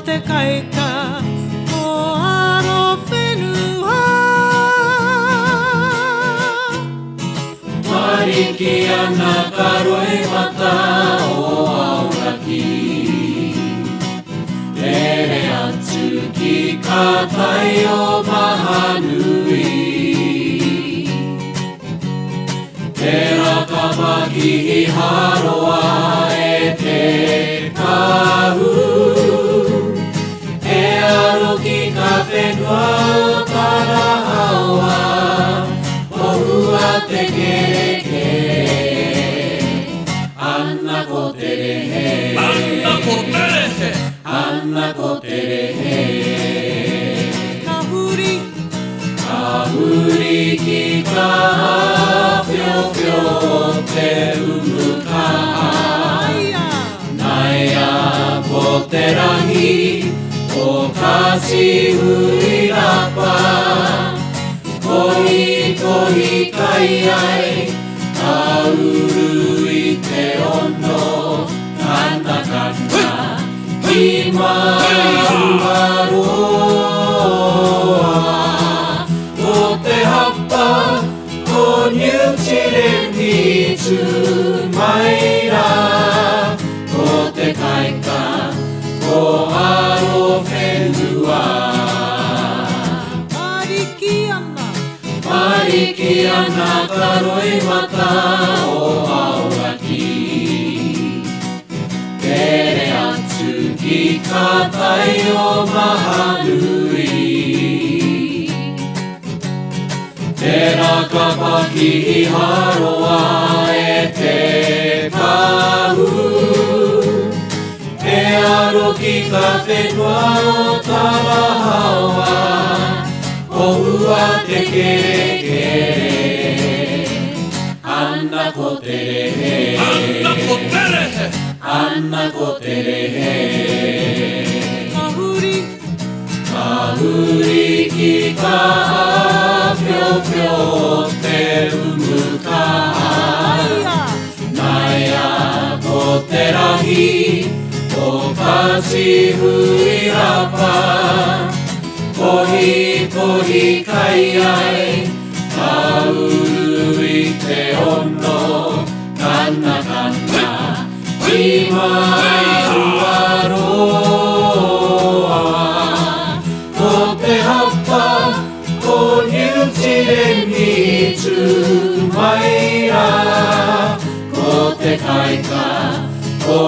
te kaika o aro whenua. Mariki ana ka roe mata o auraki. Ere atu ki ka tai o Mahanui. Te raka makihi haroa e te kahu. E aro ki ka whenua o Tarahawa. Ohua te kereke. Anna ko te rehe. Anna ko te rehe. Anna ko te rehe. Kahuri ki ka whiowhio te umukaha. Naia ko te rahi o kasi hui rapa. Kohi kai ai ka uru i te ono. Kana kana i maruaroa. Ko te hapa ko niutireni tu maira. Ko te kaika ko aro whenua. Mariki ana ka roe mata o auraki. Tere atu ki ka tai o Mahanui. Te raka pakihi haroa e te kahu. E aro ki ka whenua o Tarahawa. Ohua te kereke. Anna ko te rehe. Anna ko te rehe. Anna ko te rehe. Kahuri ki ka whiowhio te umukaha. Naia ko te rahi o kasi hui rapa. Kohi kai ai ka uru i te ono. Kana kana i maruaroa. Ko te hapa ko niutireni tu maira. Ko te kaika ko